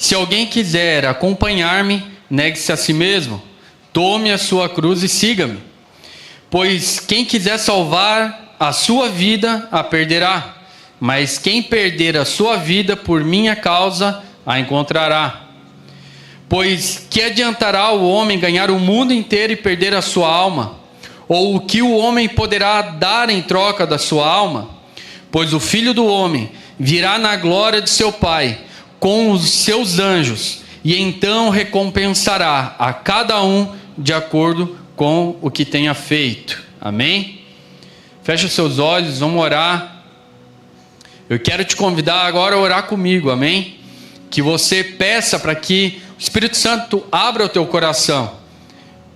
Se alguém quiser acompanhar-me, negue-se a si mesmo, tome a sua cruz e siga-me. Pois quem quiser salvar a sua vida, a perderá. Mas quem perder a sua vida por minha causa, a encontrará. Pois que adiantará o homem ganhar o mundo inteiro e perder a sua alma? Ou o que o homem poderá dar em troca da sua alma? Pois o Filho do Homem virá na glória de seu Pai, com os seus anjos, e então recompensará a cada um de acordo com o que tenha feito. Amém? Feche os seus olhos, vamos orar. Eu quero te convidar agora a orar comigo, amém? Que você peça para que o Espírito Santo abra o teu coração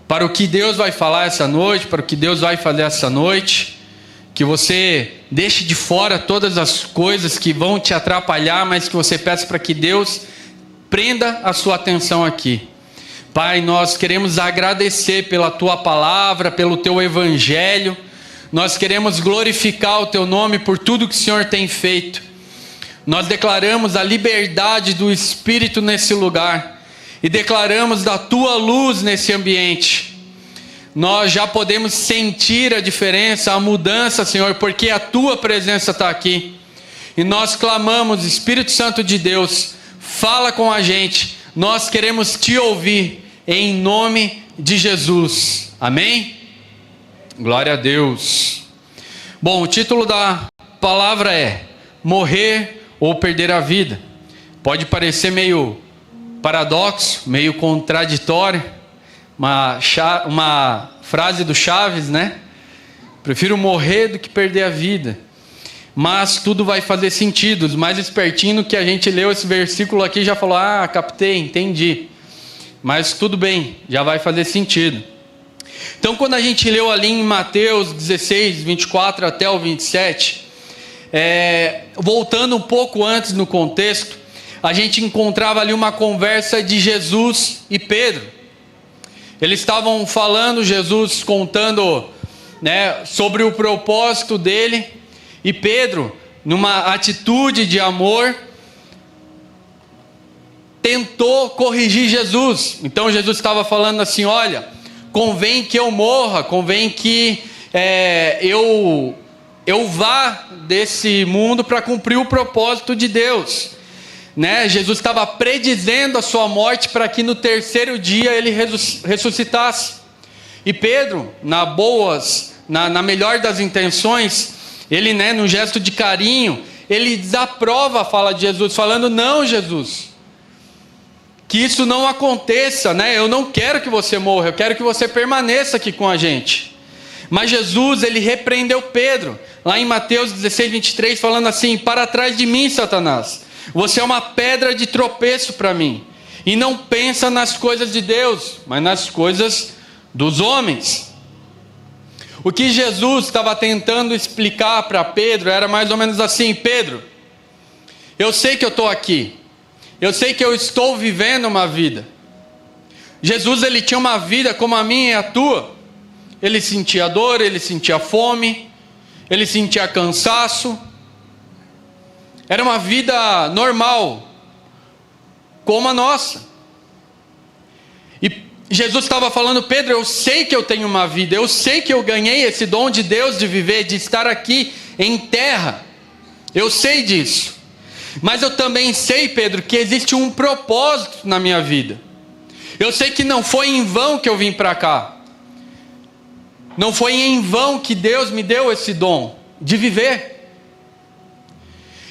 para o que Deus vai falar essa noite, para o que Deus vai fazer essa noite. Que você deixe de fora todas as coisas que vão te atrapalhar, mas que você peça para que Deus prenda a sua atenção aqui. Pai, nós queremos agradecer pela Tua palavra, pelo Teu Evangelho. Nós queremos glorificar o Teu nome por tudo que o Senhor tem feito. Nós declaramos a liberdade do Espírito nesse lugar e declaramos da Tua luz nesse ambiente. Nós já podemos sentir a diferença, a mudança, Senhor, porque a Tua presença está aqui. E nós clamamos, Espírito Santo de Deus, fala com a gente. Nós queremos Te ouvir, em nome de Jesus. Amém? Glória a Deus. Bom, o título da palavra é Morrer ou Perder a Vida. Pode parecer meio paradoxo, meio contraditório. Uma frase do Chaves, né? Prefiro morrer do que perder a vida. Mas tudo vai fazer sentido. Os mais espertinhos que a gente leu esse versículo aqui já falou: ah, captei, entendi. Mas tudo bem, já vai fazer sentido. Então, quando a gente leu ali em Mateus 16, 24 até o 27, voltando um pouco antes no contexto, a gente encontrava ali uma conversa de Jesus e Pedro. Eles estavam falando, Jesus contando, né, sobre o propósito dele, e Pedro, numa atitude de amor, tentou corrigir Jesus. Então Jesus estava falando assim: olha, convém que eu morra, convém que eu vá desse mundo para cumprir o propósito de Deus, né? Jesus estava predizendo a sua morte para que no terceiro dia ele ressuscitasse. E Pedro, na melhor das intenções, ele, né, num gesto de carinho, ele desaprova a fala de Jesus, falando: não, Jesus, que isso não aconteça, né? Eu não quero que você morra, eu quero que você permaneça aqui com a gente. Mas Jesus, ele repreendeu Pedro, lá em Mateus 16, 23, falando assim: para trás de mim, Satanás, você é uma pedra de tropeço para mim, e não pensa nas coisas de Deus, mas nas coisas dos homens. O que Jesus estava tentando explicar para Pedro era mais ou menos assim: Pedro, eu sei que eu estou aqui, eu sei que eu estou vivendo uma vida. Jesus, ele tinha uma vida como a minha e a tua. Ele sentia dor, ele sentia fome, ele sentia cansaço. Era uma vida normal, como a nossa. E Jesus estava falando: Pedro, eu sei que eu tenho uma vida, eu sei que eu ganhei esse dom de Deus de viver, de estar aqui em terra. Eu sei disso. Mas eu também sei, Pedro, que existe um propósito na minha vida. Eu sei que não foi em vão que eu vim para cá. Não foi em vão que Deus me deu esse dom de viver.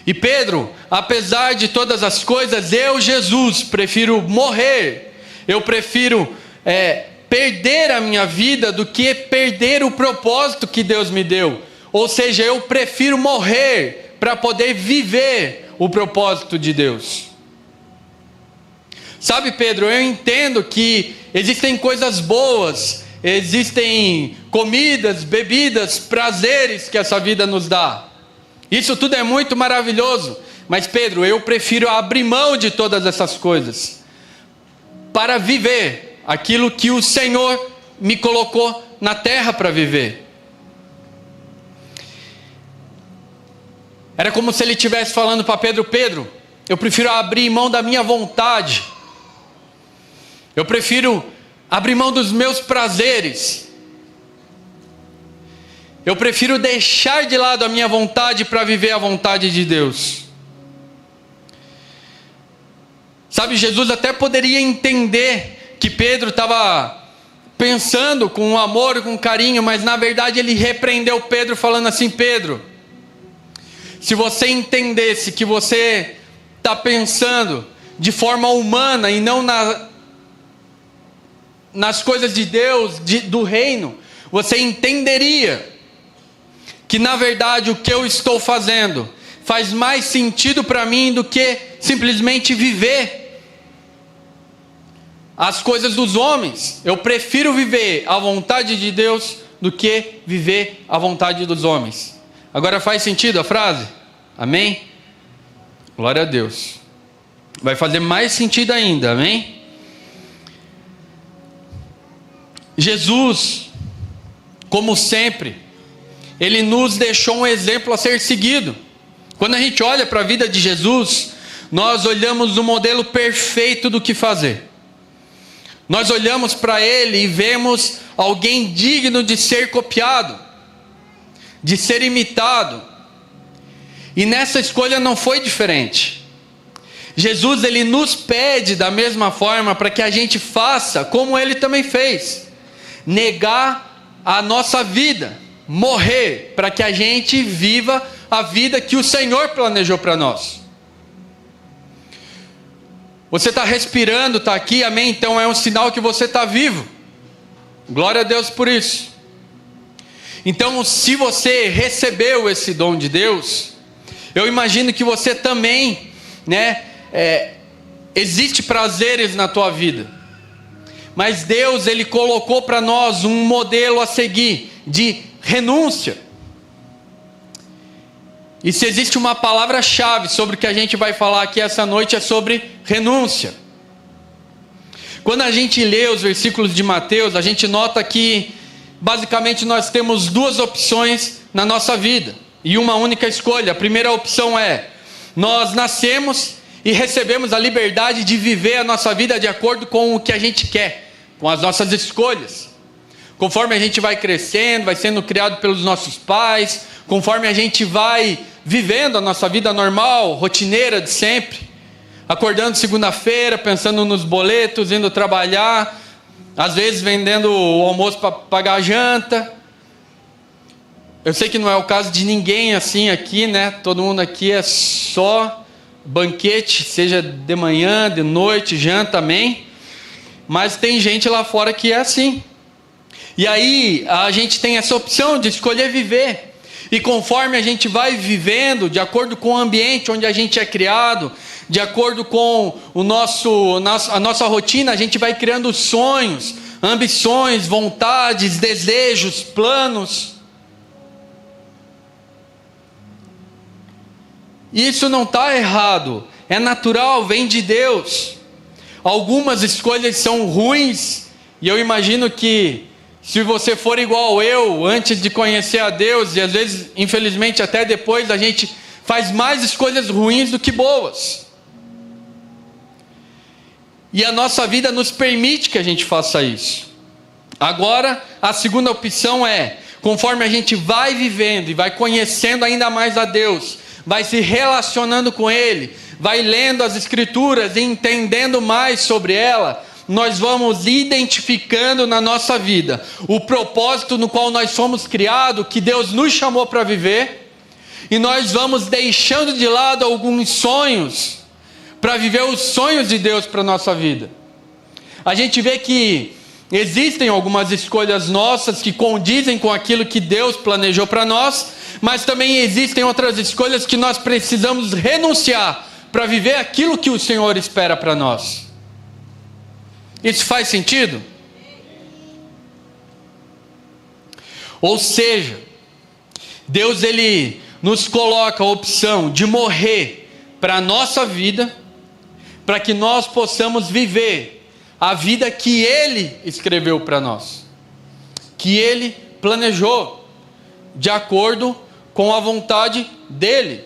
E Pedro, apesar de todas as coisas, eu, Jesus, prefiro morrer. Eu prefiro perder a minha vida do que perder o propósito que Deus me deu. Ou seja, eu prefiro morrer para poder viver o propósito de Deus. Sabe, Pedro, eu entendo que existem coisas boas, existem comidas, bebidas, prazeres que essa vida nos dá. Isso tudo é muito maravilhoso. Mas, Pedro, eu prefiro abrir mão de todas essas coisas para viver aquilo que o Senhor me colocou na terra para viver. Era como se ele estivesse falando para Pedro: Pedro, Eu prefiro abrir mão da minha vontade. Eu prefiro abrir mão dos meus prazeres. Eu prefiro deixar de lado a minha vontade para viver a vontade de Deus. Sabe, Jesus até poderia entender que Pedro estava pensando com amor e com carinho, mas na verdade ele repreendeu Pedro falando assim: Pedro, se você entendesse que você está pensando de forma humana e não nas coisas de Deus, do reino, você entenderia que na verdade o que eu estou fazendo faz mais sentido para mim do que simplesmente viver as coisas dos homens. Eu prefiro viver a vontade de Deus do que viver a vontade dos homens. Agora faz sentido a frase? Amém? Glória a Deus. Vai fazer mais sentido ainda, amém? Jesus, como sempre, ele nos deixou um exemplo a ser seguido. Quando a gente olha para a vida de Jesus, nós olhamos o modelo perfeito do que fazer. Nós olhamos para ele e vemos alguém digno de ser copiado, de ser imitado. E nessa escolha não foi diferente. Jesus, ele nos pede da mesma forma para que a gente faça como ele também fez. Negar a nossa vida, morrer, para que a gente viva a vida que o Senhor planejou para nós. Você está respirando, está aqui, amém? Então é um sinal que você está vivo. Glória a Deus por isso. Então, se você recebeu esse dom de Deus, eu imagino que você também, existe prazeres na tua vida. Mas Deus, ele colocou para nós um modelo a seguir de renúncia. E se existe uma palavra-chave sobre o que a gente vai falar aqui essa noite, é sobre renúncia. Quando a gente lê os versículos de Mateus, a gente nota que basicamente nós temos duas opções na nossa vida e uma única escolha. A primeira opção é: nós nascemos e recebemos a liberdade de viver a nossa vida de acordo com o que a gente quer, com as nossas escolhas. Conforme a gente vai crescendo, vai sendo criado pelos nossos pais, conforme a gente vai vivendo a nossa vida normal, rotineira de sempre, acordando segunda-feira, pensando nos boletos, indo trabalhar, às vezes vendendo o almoço para pagar a janta. Eu sei que não é o caso de ninguém assim aqui, né? Todo mundo aqui é só banquete, seja de manhã, de noite, janta, amém? Mas tem gente lá fora que é assim. E aí a gente tem essa opção de escolher viver. E conforme a gente vai vivendo, de acordo com o ambiente onde a gente é criado, de acordo com a nossa rotina, a gente vai criando sonhos, ambições, vontades, desejos, planos. E isso não está errado, é natural, vem de Deus. Algumas escolhas são ruins, e eu imagino que se você for igual eu, antes de conhecer a Deus, e às vezes, infelizmente, até depois, a gente faz mais escolhas ruins do que boas. E a nossa vida nos permite que a gente faça isso. Agora, a segunda opção é, conforme a gente vai vivendo e vai conhecendo ainda mais a Deus, vai se relacionando com Ele, vai lendo as Escrituras e entendendo mais sobre ela, nós vamos identificando na nossa vida o propósito no qual nós fomos criados, que Deus nos chamou para viver, e nós vamos deixando de lado alguns sonhos para viver os sonhos de Deus para a nossa vida. A gente vê que existem algumas escolhas nossas que condizem com aquilo que Deus planejou para nós, mas também existem outras escolhas que nós precisamos renunciar para viver aquilo que o Senhor espera para nós. Isso faz sentido? Ou seja, Deus, ele nos coloca a opção de morrer para a nossa vida, para que nós possamos viver a vida que Ele escreveu para nós, que Ele planejou, de acordo com a vontade dEle.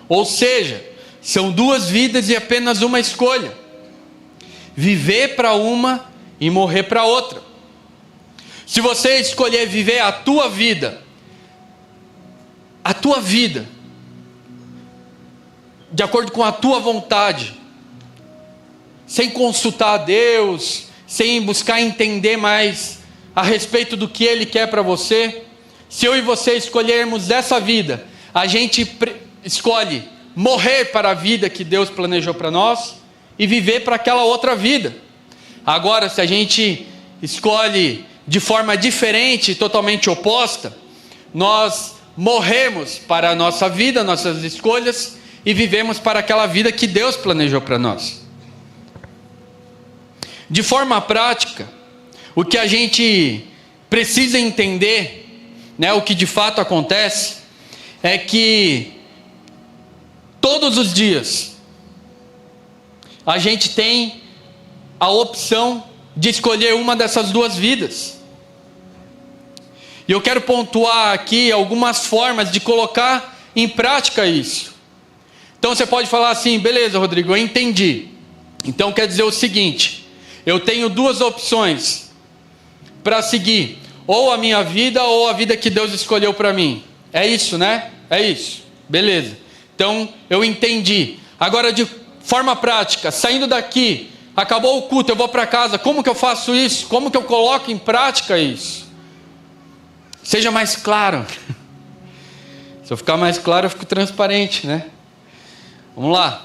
Ou seja, são duas vidas e apenas uma escolha: viver para uma e morrer para outra. Se você escolher viver a tua vida, de acordo com a tua vontade, sem consultar a Deus, sem buscar entender mais a respeito do que Ele quer para você, se eu e você escolhermos essa vida, a gente escolhe morrer para a vida que Deus planejou para nós e viver para aquela outra vida. Agora, se a gente escolhe de forma diferente, totalmente oposta, nós morremos para a nossa vida, nossas escolhas, e vivemos para aquela vida que Deus planejou para nós. De forma prática, o que a gente precisa entender, o que de fato acontece, é que todos os dias a gente tem a opção de escolher uma dessas duas vidas. E eu quero pontuar aqui algumas formas de colocar em prática isso. Então você pode falar assim: beleza, Rodrigo, eu entendi. Então quer dizer o seguinte: eu tenho duas opções para seguir, ou a minha vida ou a vida que Deus escolheu para mim. É isso, né? É isso. Beleza. Então eu entendi. Agora, de forma prática, saindo daqui, acabou o culto, eu vou para casa. Como que eu faço isso? Como que eu coloco em prática isso? Seja mais claro. Se eu ficar mais claro, eu fico transparente, né? Vamos lá.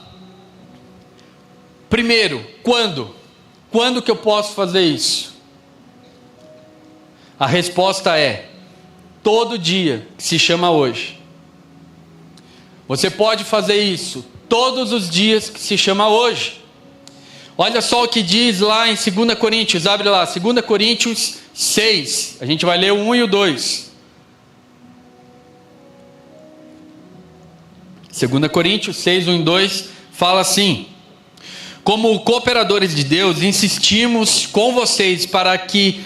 Primeiro, quando? Quando que eu posso fazer isso? A resposta é: todo dia que se chama hoje. Você pode fazer isso todos os dias que se chama hoje. Olha só o que diz lá em 2 Coríntios, abre lá, 2 Coríntios 6, a gente vai ler o 1 e o 2. 2 Coríntios 6, 1 e 2, fala assim: como cooperadores de Deus, insistimos com vocês para que...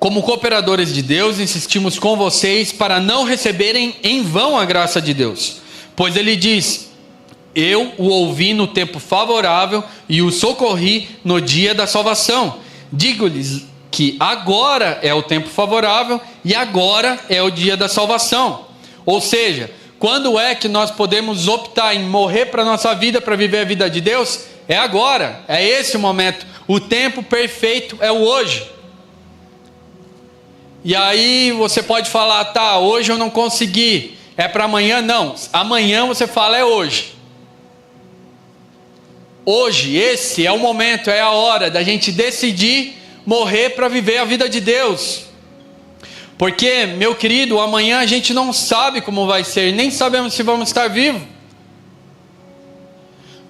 Como cooperadores de Deus, insistimos com vocês para não receberem em vão a graça de Deus. Pois ele diz: eu o ouvi no tempo favorável e o socorri no dia da salvação. Digo-lhes que agora é o tempo favorável e agora é o dia da salvação. Ou seja, quando é que nós podemos optar em morrer para a nossa vida, para viver a vida de Deus? É agora, é esse o momento. O tempo perfeito é o hoje. E aí você pode falar: tá, hoje eu não consegui, é para amanhã? Não, amanhã você fala: é hoje. Hoje, esse é o momento, é a hora da gente decidir morrer para viver a vida de Deus. Porque, meu querido, amanhã a gente não sabe como vai ser, nem sabemos se vamos estar vivos.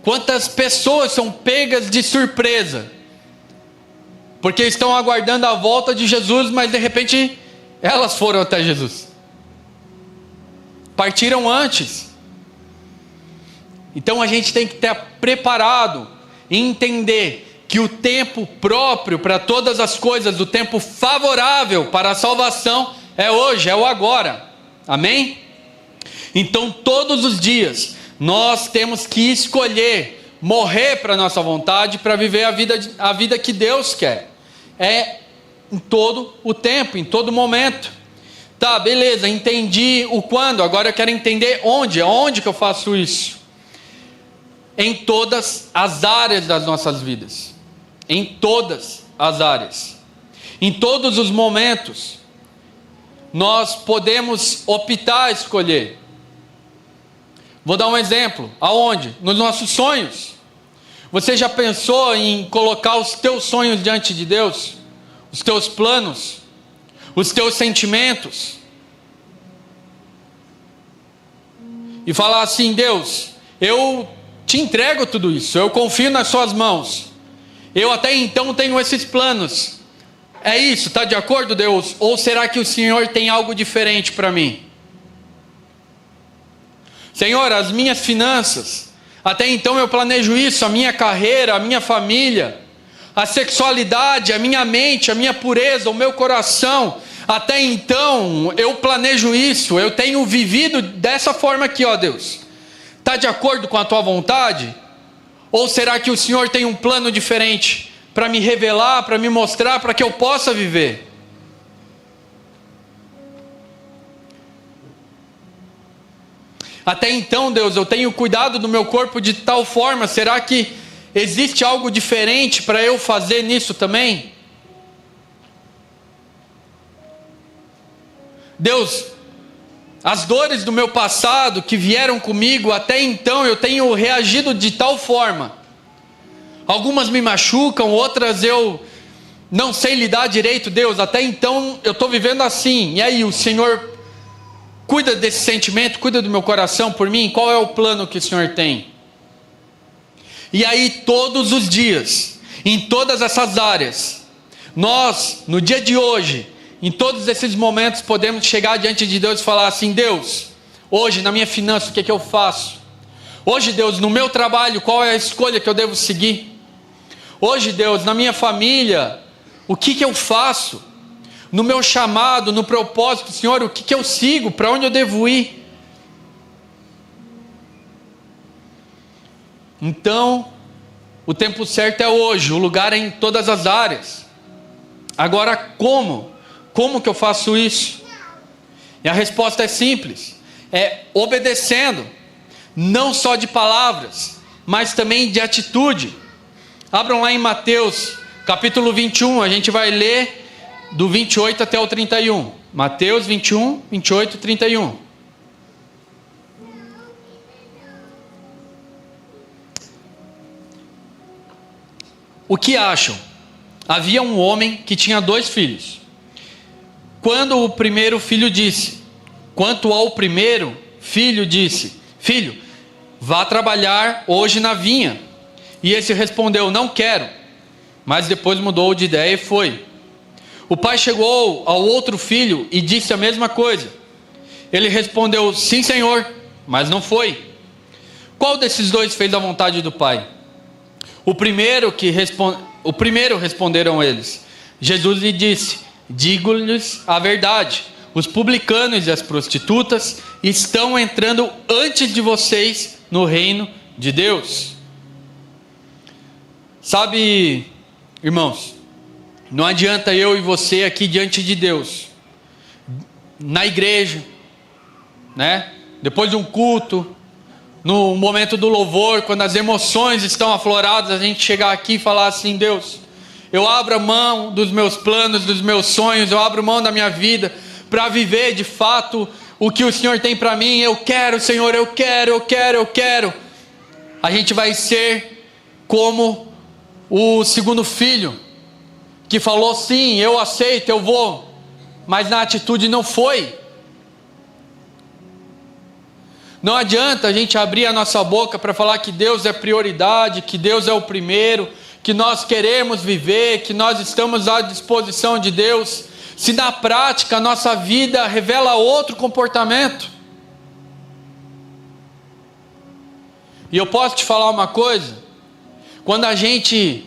Quantas pessoas são pegas de surpresa, porque estão aguardando a volta de Jesus, mas de repente elas foram até Jesus, partiram antes. Então a gente tem que estar preparado e entender que o tempo próprio para todas as coisas, o tempo favorável para a salvação é hoje, é o agora. Amém? Então todos os dias nós temos que escolher morrer para a nossa vontade, para viver a vida que Deus quer. É em todo o tempo, em todo momento. Tá, beleza, entendi o quando, agora eu quero entender onde. Onde que eu faço isso? Em todas as áreas das nossas vidas. Em todas as áreas. Em todos os momentos. Nós podemos optar a escolher. Vou dar um exemplo. Aonde? Nos nossos sonhos. Você já pensou em colocar os teus sonhos diante de Deus? Os teus planos? Os teus sentimentos? E falar assim: Deus, eu te entrego tudo isso, eu confio nas suas mãos. Eu até então tenho esses planos. É isso, está de acordo, Deus? Ou será que o Senhor tem algo diferente para mim? Senhor, as minhas finanças, até então eu planejo isso, a minha carreira, a minha família, a sexualidade, a minha mente, a minha pureza, o meu coração, Até então, eu planejo isso, eu tenho vivido dessa forma aqui, ó Deus. Está de acordo com a tua vontade? Ou será que o Senhor tem um plano diferente para me revelar, para me mostrar, para que eu possa viver? Até então, Deus, eu tenho cuidado do meu corpo de tal forma, será que existe algo diferente para eu fazer nisso também? Deus, as dores do meu passado que vieram comigo, até então eu tenho reagido de tal forma. Algumas me machucam, outras eu não sei lidar direito, Deus. Até então eu estou vivendo assim. E aí, o Senhor cuida desse sentimento, cuida do meu coração por mim? Qual é o plano que o Senhor tem? E aí, todos os dias, em todas essas áreas, nós, no dia de hoje, em todos esses momentos, podemos chegar diante de Deus e falar assim: Deus, hoje na minha finança, o que é que eu faço? Hoje, Deus, no meu trabalho, qual é a escolha que eu devo seguir? Hoje, Deus, na minha família, o que eu faço? No meu chamado, no propósito, Senhor, o que eu sigo? Para onde eu devo ir? Então, o tempo certo é hoje, o lugar é em todas as áreas. Agora, como? Como que eu faço isso? E a resposta é simples, é obedecendo, não só de palavras, mas também de atitude. Abram lá em Mateus, capítulo 21, a gente vai ler do 28 até o 31. Mateus 21, 28 e 31. O que acham? Havia um homem que tinha 2 filhos. Quando o primeiro filho disse, quanto ao primeiro filho disse: Filho, vá trabalhar hoje na vinha. E esse respondeu: Não quero. Mas depois mudou de ideia e foi. O pai chegou ao outro filho e disse a mesma coisa. Ele respondeu: Sim, senhor, mas não foi. Qual desses 2 fez a vontade do pai? O primeiro responderam eles. Jesus lhe disse: Digo-lhes a verdade, os publicanos e as prostitutas estão entrando antes de vocês no reino de Deus. Sabe, irmãos, não adianta eu e você aqui diante de Deus, na igreja, né? Depois de um culto, no momento do louvor, quando as emoções estão afloradas, a gente chegar aqui e falar assim: Deus, eu abro a mão dos meus planos, dos meus sonhos, eu abro mão da minha vida para viver de fato o que o Senhor tem para mim. Eu quero, Senhor, eu quero. A gente vai ser como o segundo filho, que falou: sim, eu aceito, eu vou, mas na atitude não foi. Não adianta a gente abrir a nossa boca para falar que Deus é prioridade, que Deus é o primeiro, que nós queremos viver, que nós estamos à disposição de Deus, se na prática a nossa vida revela outro comportamento. E eu posso te falar uma coisa: quando a gente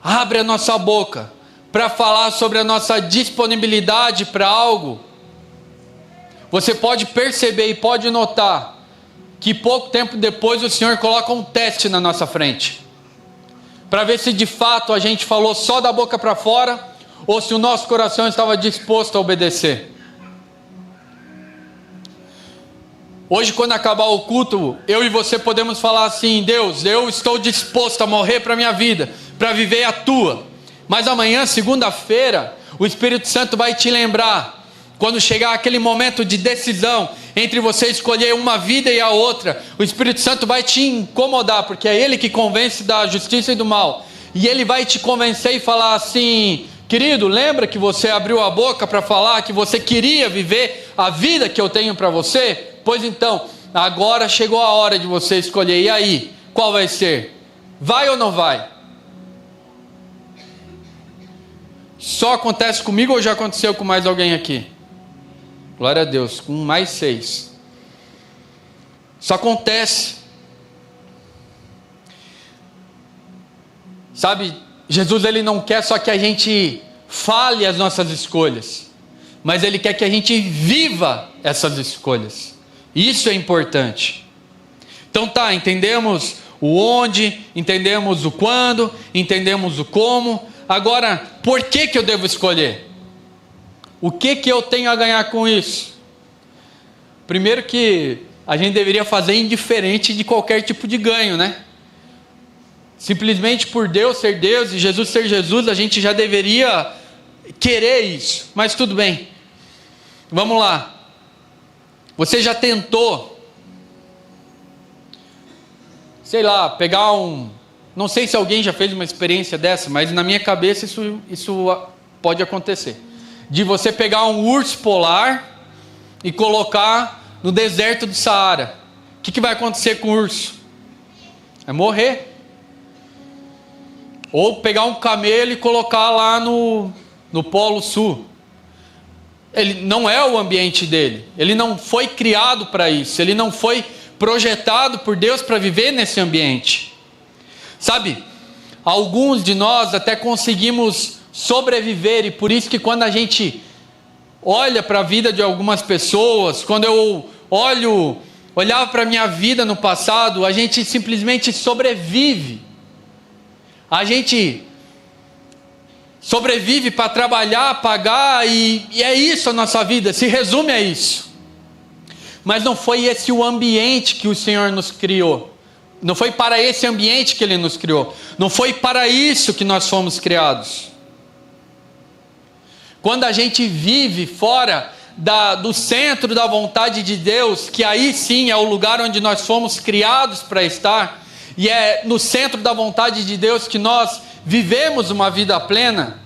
abre a nossa boca para falar sobre a nossa disponibilidade para algo, você pode perceber e pode notar que pouco tempo depois o Senhor coloca um teste na nossa frente, para ver se de fato a gente falou só da boca para fora, ou se o nosso coração estava disposto a obedecer. Hoje, quando acabar o culto, eu e você podemos falar assim: Deus, eu estou disposto a morrer para a minha vida, para viver a tua. Mas amanhã, segunda-feira, o Espírito Santo vai te lembrar, quando chegar aquele momento de decisão entre você escolher uma vida e a outra, o Espírito Santo vai te incomodar, porque é Ele que convence da justiça e do mal. E Ele vai te convencer e falar assim: querido, lembra que você abriu a boca para falar que você queria viver a vida que eu tenho para você? Pois então, agora chegou a hora de você escolher. E aí, qual vai ser? Vai ou não vai? Só acontece comigo ou já aconteceu com mais alguém aqui? Glória a Deus, com mais 6. Isso acontece. Sabe, Jesus ele não quer só que a gente fale as nossas escolhas. mas Ele quer que a gente viva essas escolhas. Isso é importante. Então tá, entendemos o onde, entendemos o quando, entendemos o como. Agora, por que eu devo escolher? O que eu tenho a ganhar com isso? Primeiro que a gente deveria fazer indiferente de qualquer tipo de ganho, né? Simplesmente por Deus ser Deus e Jesus ser Jesus, a gente já deveria querer isso. Mas tudo bem. Vamos lá. Você já tentou, sei lá, pegar não sei se alguém já fez uma experiência dessa, mas na minha cabeça isso pode acontecer. De você pegar um urso polar e colocar no deserto do Saara. O que vai acontecer com o urso? Vai morrer. Ou pegar um camelo e colocar lá no Polo Sul. Ele não é o ambiente dele. Ele não foi criado para isso. Ele não foi projetado por Deus para viver nesse ambiente. Sabe, alguns de nós até conseguimos sobreviver, e por isso que quando a gente olha para a vida de algumas pessoas, quando eu olhava para a minha vida no passado, a gente simplesmente sobrevive. A gente sobrevive para trabalhar, pagar, e é isso a nossa vida, se resume a isso. Mas não foi esse o ambiente que o Senhor nos criou. Não foi para esse ambiente que Ele nos criou. Não foi para isso que nós fomos criados. Quando a gente vive fora do centro da vontade de Deus, que aí sim é o lugar onde nós fomos criados para estar, e é no centro da vontade de Deus que nós vivemos uma vida plena.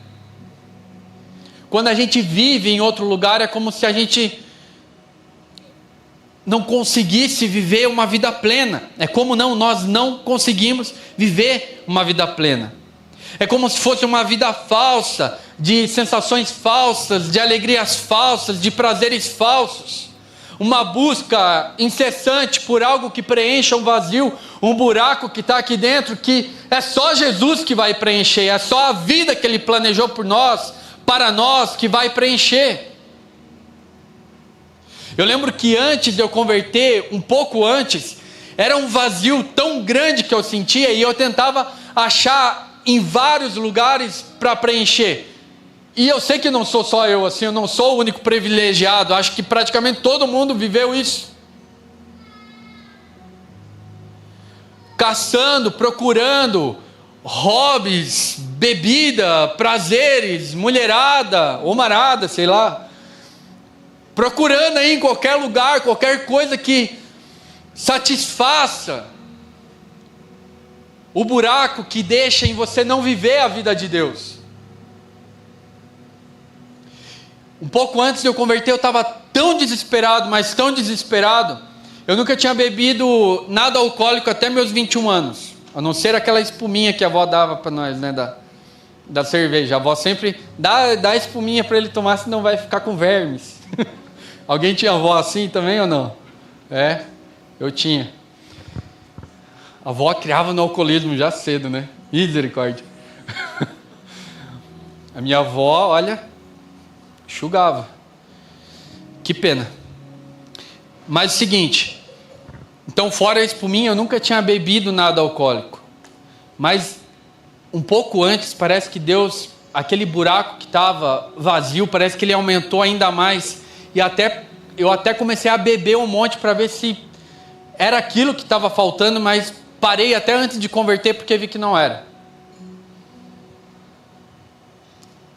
Quando a gente vive em outro lugar, é como se a gente não conseguisse viver uma vida plena. É como nós não conseguimos viver uma vida plena. É como se fosse uma vida falsa, de sensações falsas, de alegrias falsas, de prazeres falsos. Uma busca incessante por algo que preencha um vazio, um buraco que está aqui dentro, que é só Jesus que vai preencher, é só a vida que Ele planejou por nós, para nós, que vai preencher. Eu lembro que antes de eu converter, um pouco antes, era um vazio tão grande que eu sentia, e eu tentava achar em vários lugares para preencher. E eu sei que não sou só eu, assim, eu não sou o único privilegiado, acho que praticamente todo mundo viveu isso. Caçando, procurando hobbies, bebida, prazeres, mulherada, ou marada, sei lá. Procurando aí em qualquer lugar, qualquer coisa que satisfaça o buraco que deixa em você não viver a vida de Deus. Um pouco antes de eu converter, eu estava tão desesperado, mas tão desesperado. Eu nunca tinha bebido nada alcoólico até meus 21 anos. A não ser aquela espuminha que a avó dava para nós, né, da cerveja. A avó sempre dá espuminha para ele tomar, senão vai ficar com vermes. Alguém tinha avó assim também ou não? É, eu tinha. A avó criava no alcoolismo já cedo, né? Misericórdia. A minha avó, olha, enxugava. Que pena. Mas é o seguinte, então fora a espuminha, eu nunca tinha bebido nada alcoólico. Mas um pouco antes, parece que Deus, aquele buraco que estava vazio, parece que Ele aumentou ainda mais. E eu até comecei a beber um monte para ver se era aquilo que estava faltando, mas parei até antes de converter porque vi que não era.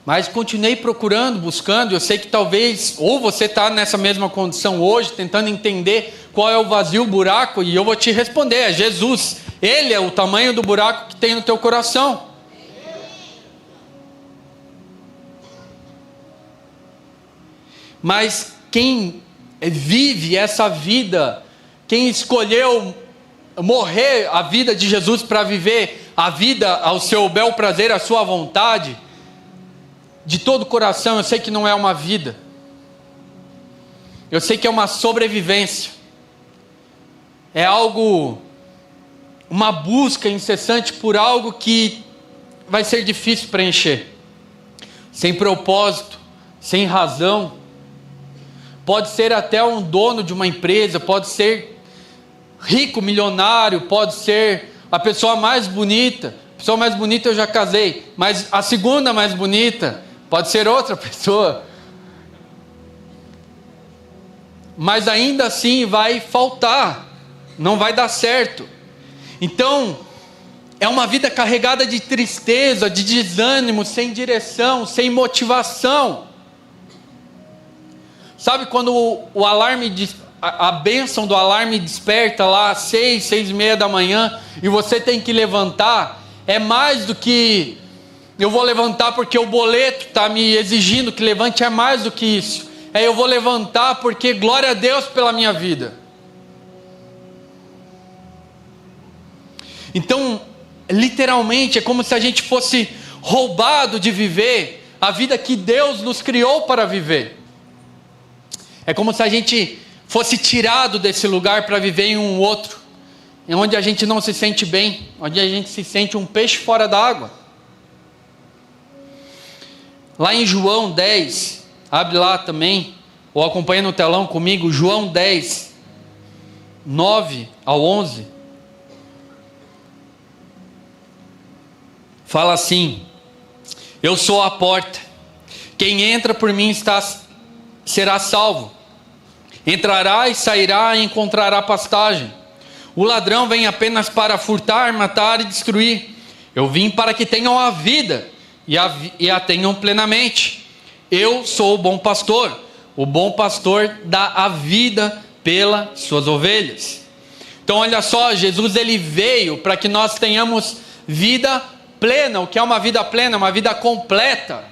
Mas continuei procurando, buscando. Eu sei que talvez, ou você está nessa mesma condição hoje, tentando entender qual é o vazio, o buraco, e eu vou te responder, é Jesus. Ele é o tamanho do buraco que tem no teu coração. Mas quem vive essa vida, quem escolheu morrer a vida de Jesus para viver a vida ao seu bel prazer, à sua vontade, de todo o coração, eu sei que não é uma vida, eu sei que é uma sobrevivência, é algo, uma busca incessante por algo que vai ser difícil preencher, sem propósito, sem razão, pode ser até um dono de uma empresa, pode ser rico, milionário, pode ser a pessoa mais bonita. A pessoa mais bonita eu já casei, mas a segunda mais bonita pode ser outra pessoa. Mas ainda assim vai faltar, não vai dar certo. Então, é uma vida carregada de tristeza, de desânimo, sem direção, sem motivação. Sabe quando o alarme, a bênção do alarme desperta lá às 6, 6:30 da manhã e você tem que levantar? É mais do que eu vou levantar porque o boleto está me exigindo que levante, é mais do que isso. Eu vou levantar porque glória a Deus pela minha vida. Então, literalmente, é como se a gente fosse roubado de viver a vida que Deus nos criou para viver. É como se a gente fosse tirado desse lugar para viver em um outro, onde a gente não se sente bem, onde a gente se sente um peixe fora d'água. Lá em João 10, abre lá também, ou acompanha no telão comigo, João 10, 9 ao 11. Fala assim: eu sou a porta, quem entra por mim será salvo. Entrará e sairá e encontrará pastagem. O ladrão vem apenas para furtar, matar e destruir. Eu vim para que tenham a vida e a tenham plenamente. Eu sou o bom pastor. O bom pastor dá a vida pelas suas ovelhas. Então olha só, Jesus ele veio para que nós tenhamos vida plena. O que é uma vida plena? Uma vida completa,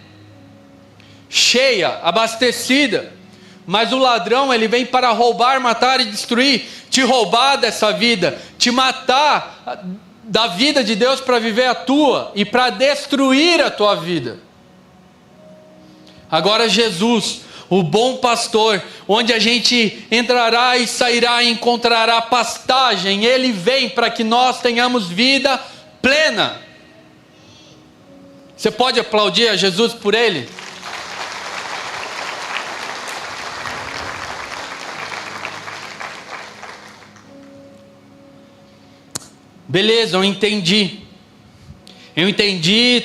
cheia, abastecida. Mas o ladrão ele vem para roubar, matar e destruir, te roubar dessa vida, te matar da vida de Deus para viver a tua e para destruir a tua vida. Agora Jesus, o bom pastor, onde a gente entrará e sairá e encontrará pastagem, ele vem para que nós tenhamos vida plena. Você pode aplaudir a Jesus por ele? Beleza, eu entendi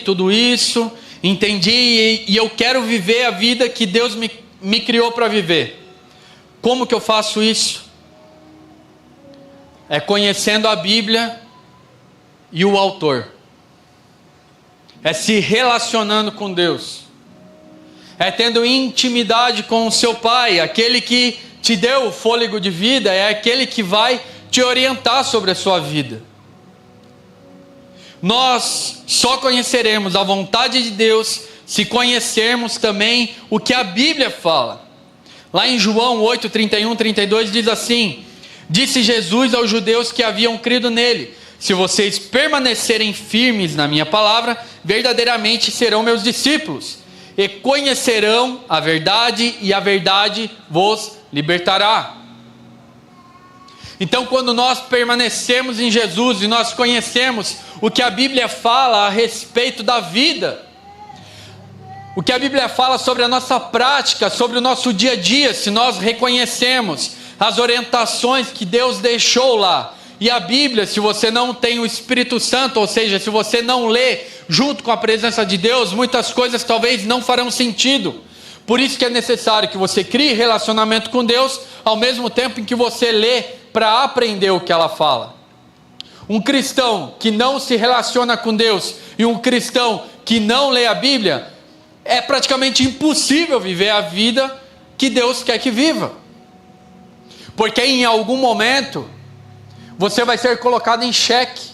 tudo isso, entendi e eu quero viver a vida que Deus me criou para viver. Como que eu faço isso? É conhecendo a Bíblia e o autor, é se relacionando com Deus, é tendo intimidade com o seu Pai, aquele que te deu o fôlego de vida, é aquele que vai te orientar sobre a sua vida. Nós só conheceremos a vontade de Deus se conhecermos também o que a Bíblia fala. Lá em João 8, 31, 32 diz assim: disse Jesus aos judeus que haviam crido nele: se vocês permanecerem firmes na minha palavra, verdadeiramente serão meus discípulos, e conhecerão a verdade, e a verdade vos libertará. Então, quando nós permanecemos em Jesus e nós conhecemos o que a Bíblia fala a respeito da vida, o que a Bíblia fala sobre a nossa prática, sobre o nosso dia a dia, se nós reconhecemos as orientações que Deus deixou lá, e a Bíblia, se você não tem o Espírito Santo, ou seja, se você não lê junto com a presença de Deus, muitas coisas talvez não farão sentido. Por isso que é necessário que você crie relacionamento com Deus, ao mesmo tempo em que você lê para aprender o que ela fala. Um cristão que não se relaciona com Deus e um cristão que não lê a Bíblia, é praticamente impossível viver a vida que Deus quer que viva. Porque em algum momento você vai ser colocado em xeque.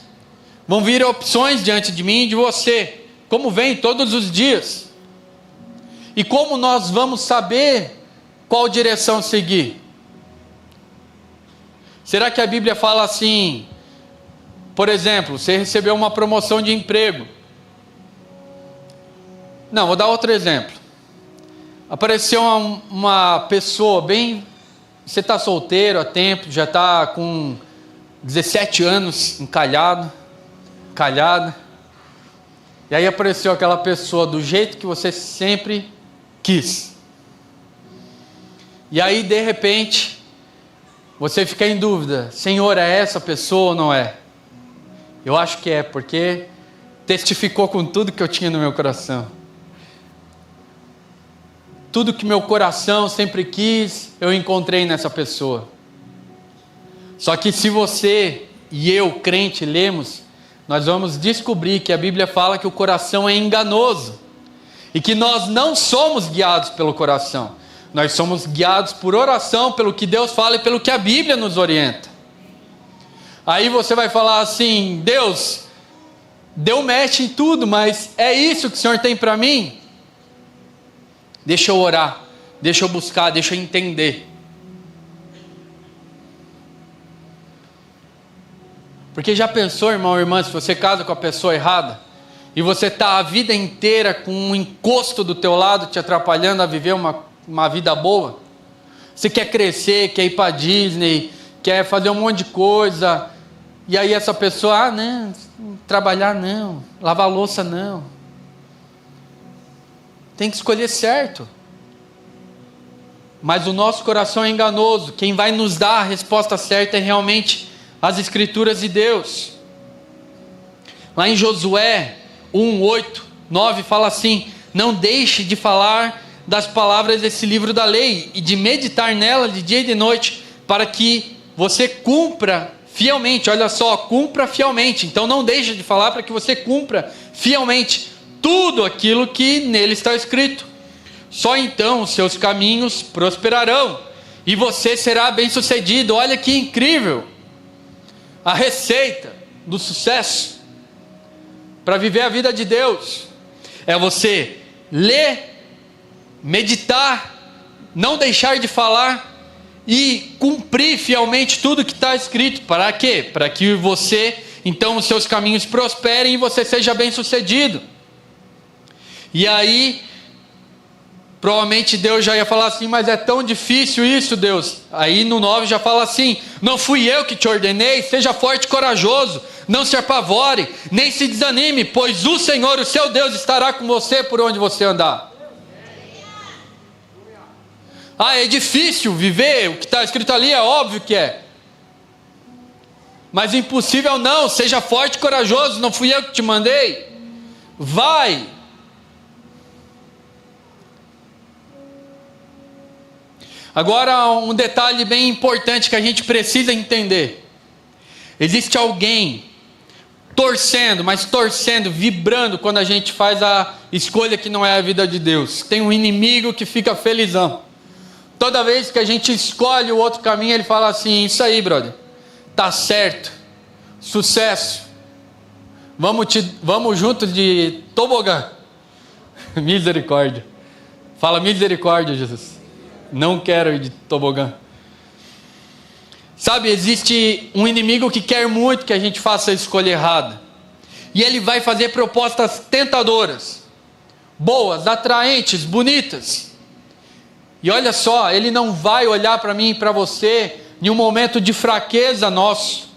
Vão vir opções diante de mim e de você, como vem todos os dias. E como nós vamos saber qual direção seguir? Será que a Bíblia fala assim, por exemplo, você recebeu uma promoção de emprego? Não, vou dar outro exemplo. Apareceu uma pessoa bem... Você está solteiro há tempo, já está com 17 anos calhada. E aí apareceu aquela pessoa do jeito que você sempre quis. E aí, de repente, você fica em dúvida: Senhor, é essa pessoa ou não é? Eu acho que é, porque testificou com tudo que eu tinha no meu coração. Tudo que meu coração sempre quis, eu encontrei nessa pessoa. Só que se você e eu, crente, lemos, nós vamos descobrir que a Bíblia fala que o coração é enganoso. E que nós não somos guiados pelo coração. Nós somos guiados por oração, pelo que Deus fala e pelo que a Bíblia nos orienta. Aí você vai falar assim: Deus, deu match em tudo, mas é isso que o Senhor tem para mim? Deixa eu orar, deixa eu buscar, deixa eu entender. Porque já pensou, irmão ou irmã, se você casa com a pessoa errada, e você está a vida inteira com um encosto do teu lado te atrapalhando a viver uma vida boa? Você quer crescer, quer ir para Disney, quer fazer um monte de coisa, e aí essa pessoa, não, trabalhar não, lavar louça não. Tem que escolher certo. Mas o nosso coração é enganoso. Quem vai nos dar a resposta certa é realmente as Escrituras de Deus. Lá em Josué 1, 8, 9 fala assim: não deixe de falar das palavras desse livro da lei e de meditar nela de dia e de noite, para que você cumpra fielmente. Olha só, cumpra fielmente. Então não deixe de falar, para que você cumpra fielmente tudo aquilo que nele está escrito. Só então os seus caminhos prosperarão e você será bem-sucedido. Olha que incrível! A receita do sucesso para viver a vida de Deus é você ler, meditar, não deixar de falar e cumprir fielmente tudo que está escrito. Para quê? Para que você, então, os seus caminhos prosperem e você seja bem-sucedido. E aí, provavelmente Deus já ia falar assim: mas é tão difícil isso, Deus. Aí no 9 já fala assim: não fui eu que te ordenei? Seja forte e corajoso, não se apavore, nem se desanime, pois o Senhor, o seu Deus, estará com você por onde você andar. É difícil viver o que está escrito ali? É óbvio que é. Mas impossível não. Seja forte e corajoso, não fui eu que te mandei? Vai. Agora, um detalhe bem importante que a gente precisa entender: existe alguém torcendo, mas torcendo, vibrando quando a gente faz a escolha que não é a vida de Deus. Tem um inimigo que fica felizão. Toda vez que a gente escolhe o outro caminho, ele fala assim: isso aí, tá certo, sucesso, vamos juntos de tobogã. Misericórdia. Fala misericórdia, Jesus. Não quero ir de tobogã. Sabe, existe um inimigo que quer muito que a gente faça a escolha errada. E ele vai fazer propostas tentadoras, boas, atraentes, bonitas. E olha só, ele não vai olhar para mim e para você em um momento de fraqueza nosso.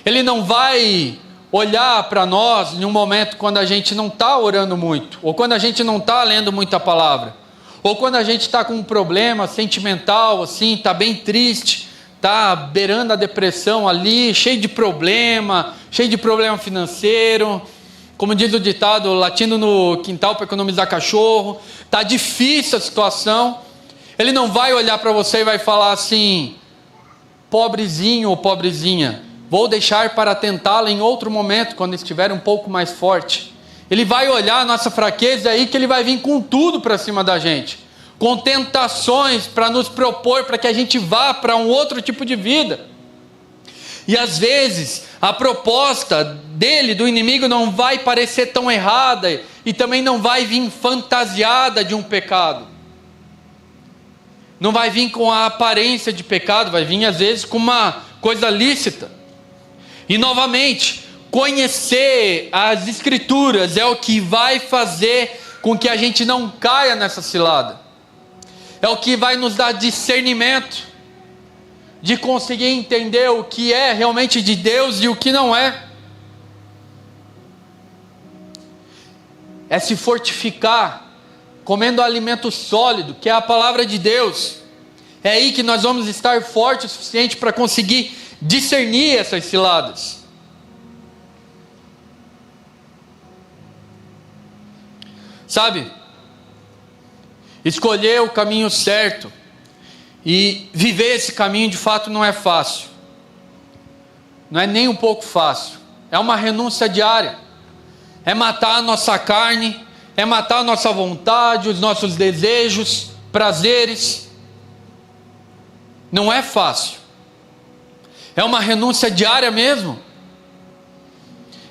Ele não vai olhar para nós em um momento quando a gente não está orando muito, ou quando a gente não está lendo muita palavra, ou quando a gente está com um problema sentimental, assim, está bem triste, está beirando a depressão ali, cheio de problema financeiro, como diz o ditado, latindo no quintal para economizar cachorro, está difícil a situação. Ele não vai olhar para você e vai falar assim: pobrezinho ou pobrezinha, vou deixar para tentá-la em outro momento, quando estiver um pouco mais forte. Ele vai olhar a nossa fraqueza aí, que ele vai vir com tudo para cima da gente, com tentações para nos propor, para que a gente vá para um outro tipo de vida. E às vezes a proposta dele, do inimigo, não vai parecer tão errada, e também não vai vir fantasiada de um pecado. Não vai vir com a aparência de pecado, vai vir às vezes com uma coisa lícita. E novamente, conhecer as Escrituras é o que vai fazer com que a gente não caia nessa cilada. É o que vai nos dar discernimento de conseguir entender o que é realmente de Deus e o que não é. É se fortificar comendo alimento sólido, que é a palavra de Deus. É aí que nós vamos estar fortes o suficiente para conseguir discernir essas ciladas. Sabe? Escolher o caminho certo e viver esse caminho de fato não é fácil. Não é nem um pouco fácil. É uma renúncia diária. É matar a nossa carne, é matar a nossa vontade, os nossos desejos, prazeres. Não é fácil. É uma renúncia diária mesmo.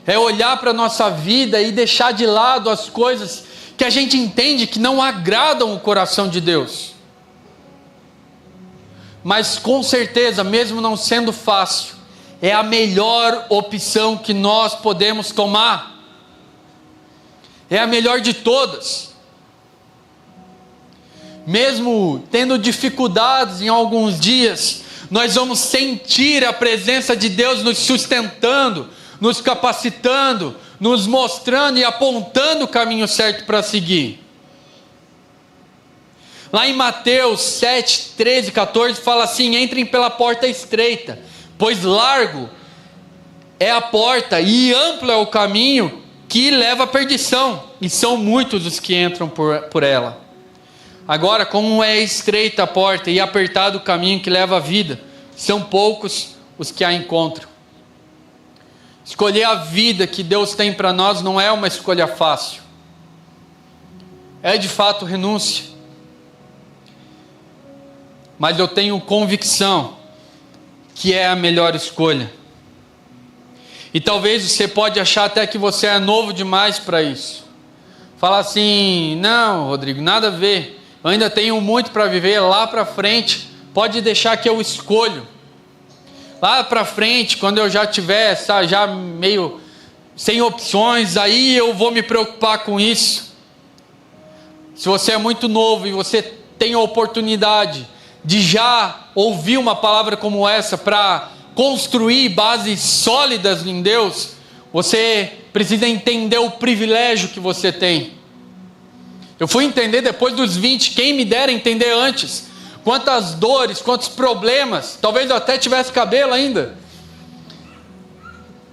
É olhar para a nossa vida e deixar de lado as coisas que a gente entende que não agradam o coração de Deus. Mas com certeza, mesmo não sendo fácil, é a melhor opção que nós podemos tomar. É a melhor de todas. Mesmo tendo dificuldades em alguns dias, nós vamos sentir a presença de Deus nos sustentando, nos capacitando, nos mostrando e apontando o caminho certo para seguir. Lá em Mateus 7, 13, 14, fala assim: entrem pela porta estreita, pois largo é a porta e amplo é o caminho que leva à perdição, e são muitos os que entram por ela. Agora, como é estreita a porta e apertado o caminho que leva à vida, são poucos os que a encontram. Escolher a vida que Deus tem para nós não é uma escolha fácil. É de fato renúncia. Mas eu tenho convicção que é a melhor escolha. E talvez você pode achar até que você é novo demais para isso. Falar assim: não, Rodrigo, nada a ver. Eu ainda tenho muito para viver lá para frente. Pode deixar que eu escolho. Lá para frente, quando eu já tiver, já meio sem opções, aí eu vou me preocupar com isso. Se você é muito novo e você tem a oportunidade de já ouvir uma palavra como essa para construir bases sólidas em Deus, você precisa entender o privilégio que você tem. Eu fui entender depois dos 20, quem me dera entender antes. Quantas dores, quantos problemas, talvez eu até tivesse cabelo ainda.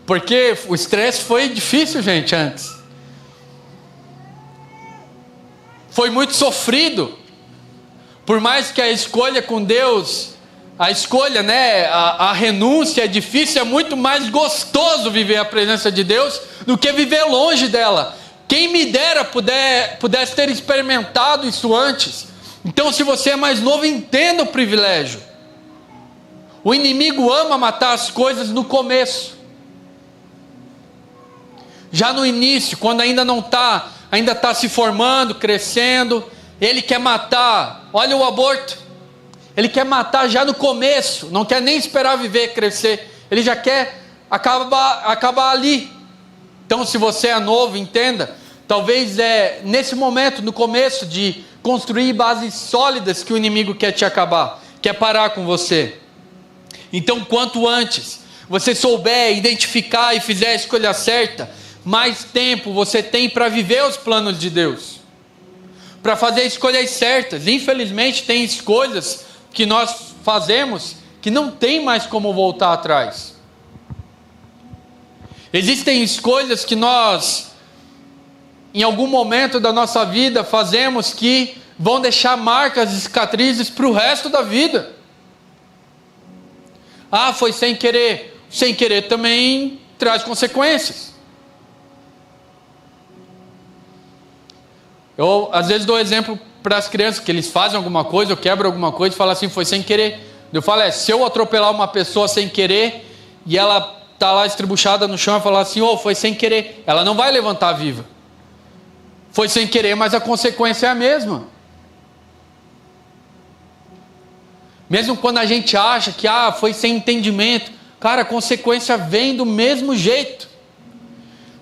Porque o estresse foi difícil, gente, antes. Foi muito sofrido. Por mais que a escolha com Deus, a escolha, a renúncia é difícil, é muito mais gostoso viver a presença de Deus do que viver longe dela. Quem me dera pudesse ter experimentado isso antes. Então, se você é mais novo, entenda o privilégio. O inimigo ama matar as coisas no começo. Já no início, quando ainda está se formando, crescendo, ele quer matar. Olha o aborto. Ele quer matar já no começo, não quer nem esperar viver, crescer. Ele já quer acabar ali. Então, se você é novo, entenda. Talvez nesse momento, no começo, de construir bases sólidas que o inimigo quer te acabar, quer parar com você. Então, quanto antes você souber identificar e fizer a escolha certa, mais tempo você tem para viver os planos de Deus, para fazer escolhas certas. Infelizmente, tem escolhas que nós fazemos que não tem mais como voltar atrás. Existem escolhas que nós, em algum momento da nossa vida, fazemos que vão deixar marcas e cicatrizes para o resto da vida. Ah, foi sem querer. Sem querer também traz consequências. Eu, às vezes, dou exemplo para as crianças, que eles fazem alguma coisa, eu quebro alguma coisa e falo assim: foi sem querer. Eu falo: se eu atropelar uma pessoa sem querer, e ela está lá estribuchada no chão, e falar assim: foi sem querer, ela não vai levantar viva. Foi sem querer, mas a consequência é a mesma. Mesmo quando a gente acha que foi sem entendimento, cara, a consequência vem do mesmo jeito.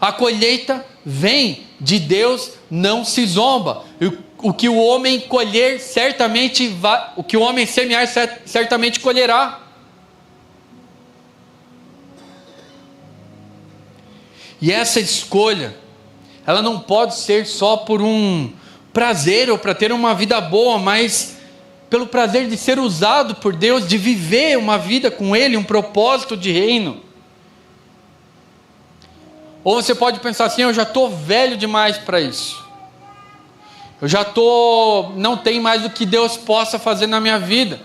A colheita vem de Deus, não se zomba. O que o homem colher, certamente o que o homem semear, certamente colherá. E essa escolha, ela não pode ser só por um prazer ou para ter uma vida boa, mas pelo prazer de ser usado por Deus, de viver uma vida com Ele, um propósito de reino. Ou você pode pensar assim: eu já estou velho demais para isso. Não tem mais o que Deus possa fazer na minha vida.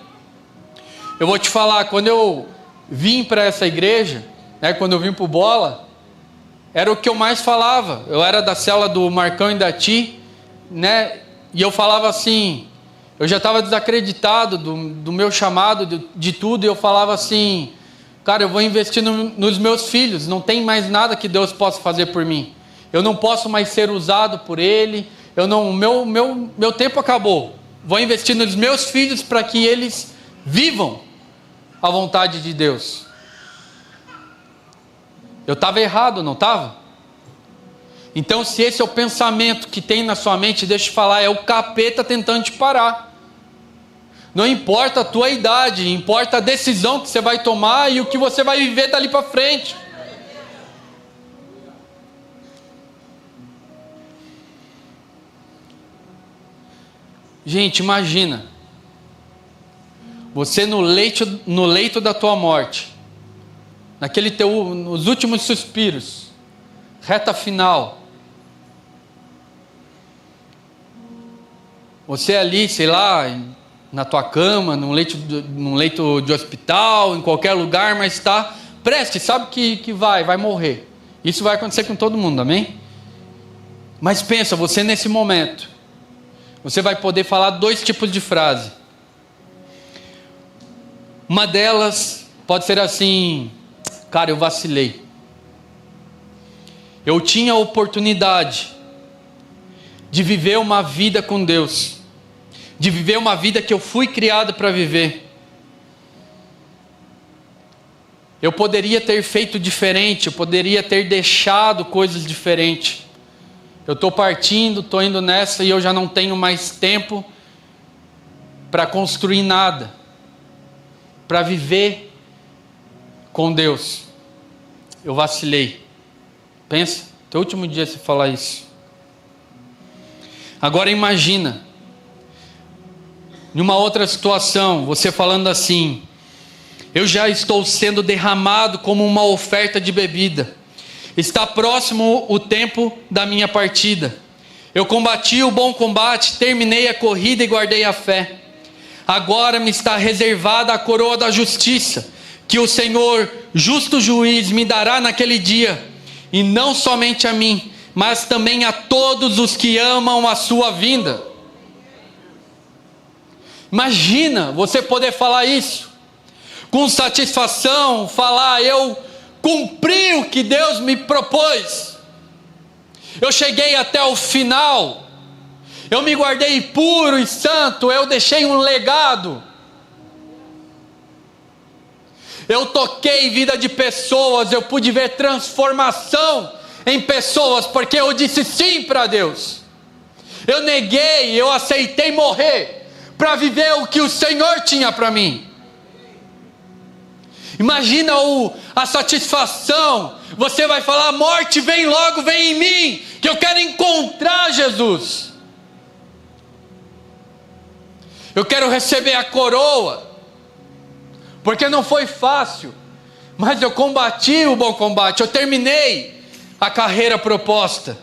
Eu vou te falar, quando eu vim para essa igreja, quando eu vim para o Bola, era o que eu mais falava. Eu era da célula do Marcão e da Ti, e eu falava assim, eu já estava desacreditado do meu chamado, de tudo, e eu falava assim: cara, eu vou investir nos meus filhos, não tem mais nada que Deus possa fazer por mim. Eu não posso mais ser usado por Ele, meu tempo acabou. Vou investir nos meus filhos para que eles vivam a vontade de Deus. Eu estava errado, não estava? Então, se esse é o pensamento que tem na sua mente, deixa eu te falar, é o capeta tentando te parar. Não importa a tua idade, importa a decisão que você vai tomar e o que você vai viver dali para frente. Gente, imagina, você no leito da tua morte, nos últimos suspiros, reta final, você ali, sei lá, na tua cama, num leito de hospital, em qualquer lugar, mas está prestes, sabe que vai morrer. Isso vai acontecer com todo mundo, amém? Mas pensa, você nesse momento, você vai poder falar 2 tipos de frase. Uma delas pode ser assim: cara, eu vacilei. Eu tinha a oportunidade de viver uma vida com Deus, de viver uma vida que eu fui criado para viver. Eu poderia ter feito diferente, eu poderia ter deixado coisas diferentes. Eu estou partindo, estou indo nessa e eu já não tenho mais tempo para construir nada, para viver com Deus. Eu vacilei. Pensa, teu último dia você falar isso. Agora imagina, em uma outra situação, você falando assim: eu já estou sendo derramado como uma oferta de bebida. Está próximo o tempo da minha partida. Eu combati o bom combate, terminei a corrida e guardei a fé. Agora me está reservada a coroa da justiça, que o Senhor, justo juiz, me dará naquele dia, e não somente a mim, mas também a todos os que amam a sua vinda. Imagina você poder falar isso, com satisfação, falar: eu cumpri o que Deus me propôs, eu cheguei até o final, eu me guardei puro e santo, eu deixei um legado, eu toquei vida de pessoas, eu pude ver transformação em pessoas, porque eu disse sim para Deus. Eu neguei, eu aceitei morrer para viver o que o Senhor tinha para mim. Imagina a satisfação. Você vai falar: morte, vem logo, vem em mim, que eu quero encontrar Jesus. Eu quero receber a coroa, porque não foi fácil, mas eu combati o bom combate, eu terminei a carreira proposta.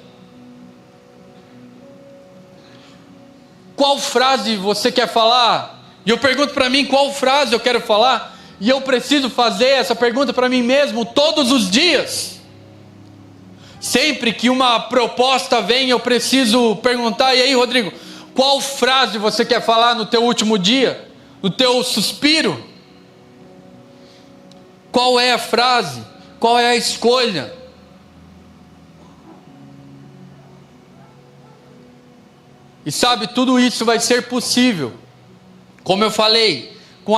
Qual frase você quer falar? E eu pergunto para mim, qual frase eu quero falar? E eu preciso fazer essa pergunta para mim mesmo todos os dias. Sempre que uma proposta vem, eu preciso perguntar: e aí, Rodrigo, qual frase você quer falar no teu último dia? No teu suspiro? Qual é a frase? Qual é a escolha? E sabe, tudo isso vai ser possível, como eu falei, com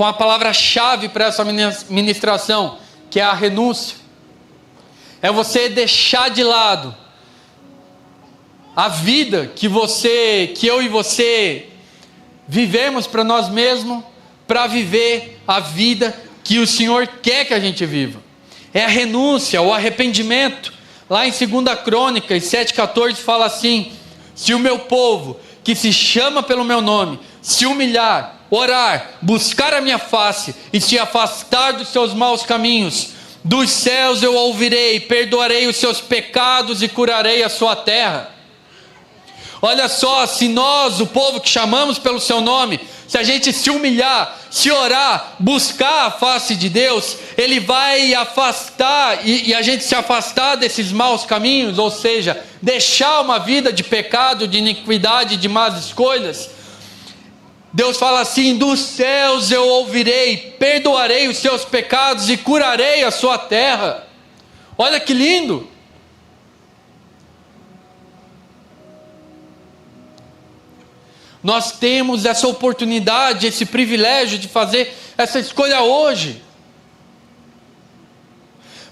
a palavra-chave para essa ministração, que é a renúncia. É você deixar de lado a vida que eu e você vivemos para nós mesmos, para viver a vida que o Senhor quer que a gente viva. É a renúncia, o arrependimento. Lá em 2 Crônicas 7,14 fala assim: se o meu povo, que se chama pelo meu nome, se humilhar, orar, buscar a minha face e se afastar dos seus maus caminhos, dos céus eu ouvirei, perdoarei os seus pecados e curarei a sua terra. Olha só, se nós, o povo que chamamos pelo seu nome, se a gente se humilhar, se orar, buscar a face de Deus, Ele vai afastar, e a gente se afastar desses maus caminhos, ou seja, deixar uma vida de pecado, de iniquidade, de más escolhas. Deus fala assim: dos céus eu ouvirei, perdoarei os seus pecados e curarei a sua terra. Olha que lindo! Nós temos essa oportunidade, esse privilégio de fazer essa escolha hoje.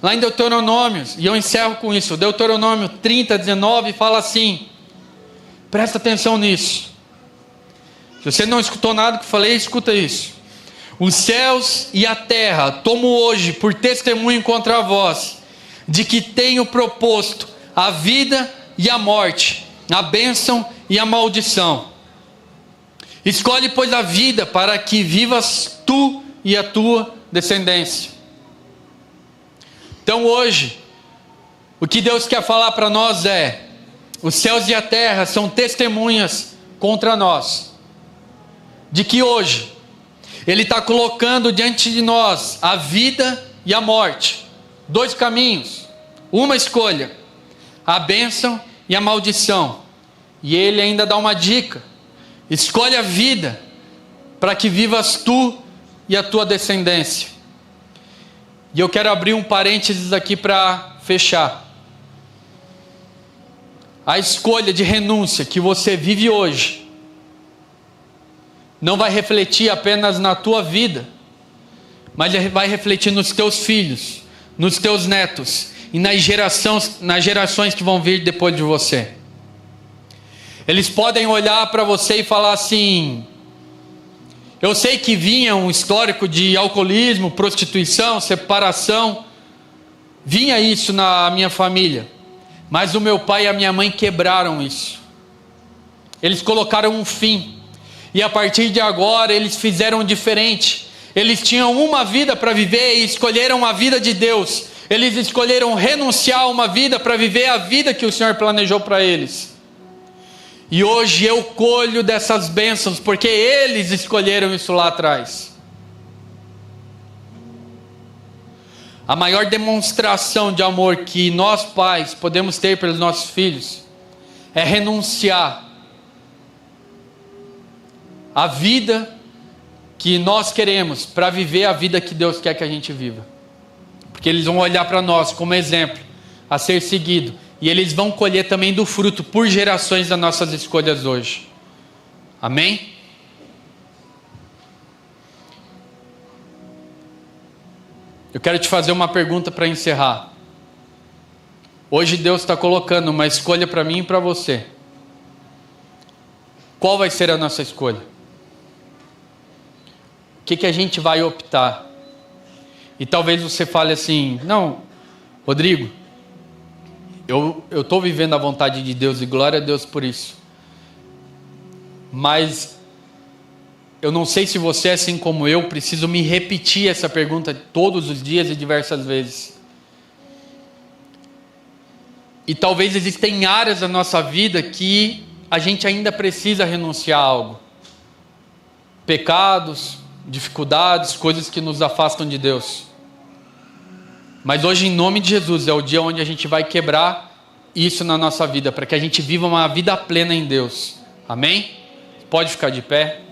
Lá em Deuteronômio, e eu encerro com isso, Deuteronômio 30, 19 fala assim, presta atenção nisso. Se você não escutou nada que eu falei, escuta isso. Os céus e a terra tomo hoje por testemunho contra vós, de que tenho proposto a vida e a morte, a bênção e a maldição. Escolhe, pois, a vida para que vivas tu e a tua descendência. Então hoje, o que Deus quer falar para nós é: os céus e a terra são testemunhas contra nós, de que hoje Ele está colocando diante de nós a vida e a morte, dois caminhos, uma escolha, a bênção e a maldição. E Ele ainda dá uma dica: escolhe a vida para que vivas tu e a tua descendência. E eu quero abrir um parênteses aqui para fechar. A escolha de renúncia que você vive hoje não vai refletir apenas na tua vida, mas vai refletir nos teus filhos, nos teus netos e nas gerações que vão vir depois de você. Eles podem olhar para você e falar assim: eu sei que vinha um histórico de alcoolismo, prostituição, separação, vinha isso na minha família, mas o meu pai e a minha mãe quebraram isso. Eles colocaram um fim, e a partir de agora eles fizeram diferente. Eles tinham uma vida para viver e escolheram a vida de Deus. Eles escolheram renunciar a uma vida para viver a vida que o Senhor planejou para eles. E hoje eu colho dessas bênçãos, porque eles escolheram isso lá atrás. A maior demonstração de amor que nós pais podemos ter pelos nossos filhos é renunciar a vida que nós queremos para viver a vida que Deus quer que a gente viva. Porque eles vão olhar para nós como exemplo a ser seguido. E eles vão colher também do fruto por gerações das nossas escolhas hoje. Amém? Eu quero te fazer uma pergunta para encerrar. Hoje Deus está colocando uma escolha para mim e para você. Qual vai ser a nossa escolha? O que a gente vai optar? E talvez você fale assim: não, Rodrigo, eu estou vivendo a vontade de Deus e glória a Deus por isso. Mas eu não sei se você, assim como eu, preciso me repetir essa pergunta todos os dias e diversas vezes. E talvez existem áreas da nossa vida que a gente ainda precisa renunciar a algo. Pecados, dificuldades, coisas que nos afastam de Deus. Mas hoje, em nome de Jesus, é o dia onde a gente vai quebrar isso na nossa vida, para que a gente viva uma vida plena em Deus. Amém? Pode ficar de pé.